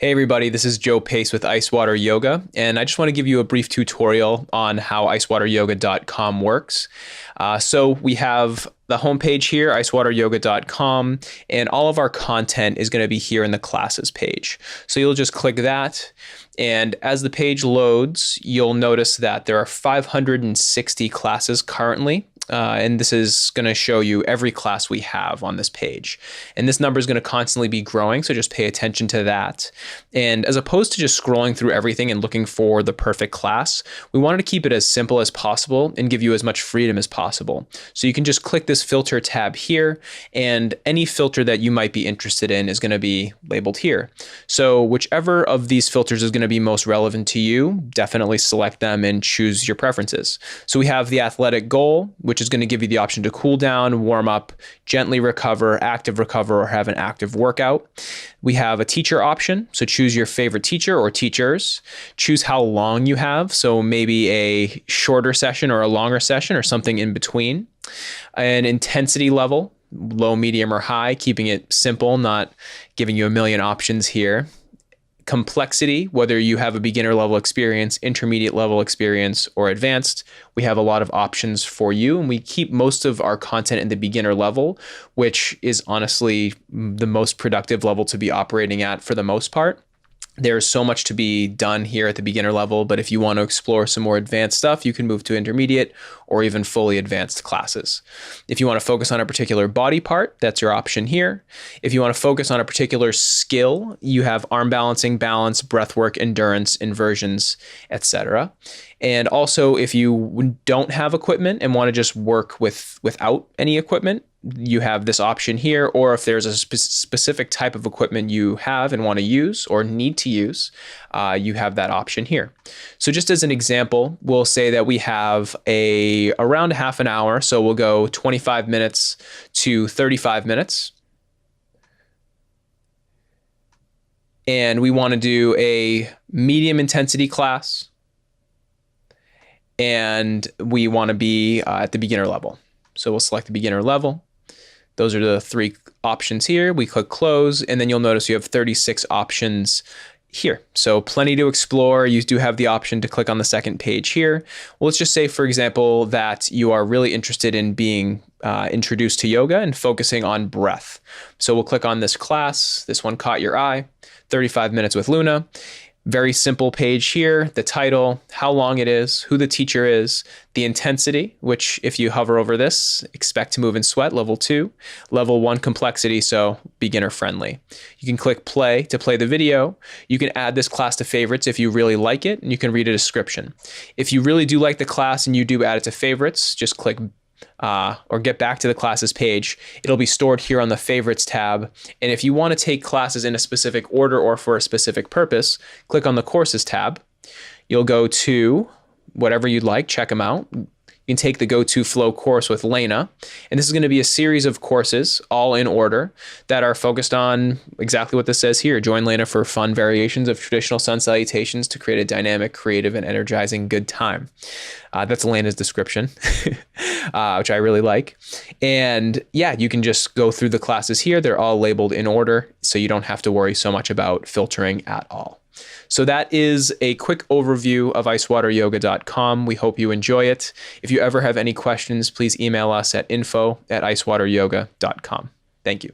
Hey everybody, this is Joe Pace with Icewater Yoga, and I just want to give you a brief tutorial on how icewateryoga.com works. So we have the homepage here, icewateryoga.com, and all of our content is going to be here in the classes page. So you'll just click that, and as the page loads, you'll notice that there are 560 classes currently. And this is going to show you every class we have on this page. And this number is going to constantly be growing, so just pay attention to that. And as opposed to just scrolling through everything and looking for the perfect class, we wanted to keep it as simple as possible and give you as much freedom as possible. So you can just click this filter tab here, and any filter that you might be interested in is going to be labeled here. So whichever of these filters is going to be most relevant to you, definitely select them and choose your preferences. So we have the athletic goal, which is going to give you the option to cool down, warm up, gently recover, active recover, or have an active workout. We have a teacher option, so choose your favorite teacher or teachers. Choose how long you have, so maybe a shorter session or a longer session or something in between. An intensity level, low, medium, or high, keeping it simple, not giving you a million options here. Complexity, whether you have a beginner level experience, intermediate level experience, or advanced, we have a lot of options for you. And we keep most of our content in the beginner level, which is honestly the most productive level to be operating at for the most part. There's so much to be done here at the beginner level, but if you want to explore some more advanced stuff, you can move to intermediate or even fully advanced classes. If you want to focus on a particular body part, that's your option here. If you want to focus on a particular skill, you have arm balancing, balance, breathwork, endurance, inversions, etc. And also, if you don't have equipment and want to just work without any equipment, you have this option here. Or if there's a specific type of equipment you have and want to use or need to use, you have that option here. So just as an example, we'll say that we have around half an hour. So we'll go 25 minutes to 35 minutes. And we want to do a medium intensity class. And we want to be at the beginner level. So we'll select the beginner level. Those are the three options here. We click close, and then you'll notice you have 36 options here. So plenty to explore. You do have the option to click on the second page here. Well, let's just say, for example, that you are really interested in being introduced to yoga and focusing on breath. So we'll click on this class. This one caught your eye, 35 minutes with Luna. Very simple page here, the title, how long it is, who the teacher is, the intensity, which if you hover over this, expect to move and sweat, level 2, level 1 complexity, so beginner friendly. You can click play to play the video. You can add this class to favorites if you really like it, and you can read a description. If you really do like the class and you do add it to favorites, just click or get back to the classes page. It'll be stored here on the favorites tab. And if you want to take classes in a specific order or for a specific purpose, click on the courses tab. You'll go to whatever you'd like, check them out. You can take the Go To Flow course with Lena. And this is going to be a series of courses, all in order, that are focused on exactly what this says here. Join Lena for fun variations of traditional sun salutations to create a dynamic, creative, and energizing good time. That's Lena's description, which I really like. And yeah, you can just go through the classes here. They're all labeled in order, so you don't have to worry so much about filtering at all. So that is a quick overview of icewateryoga.com. We hope you enjoy it. If you ever have any questions, please email us at info@icewateryoga.com. Thank you.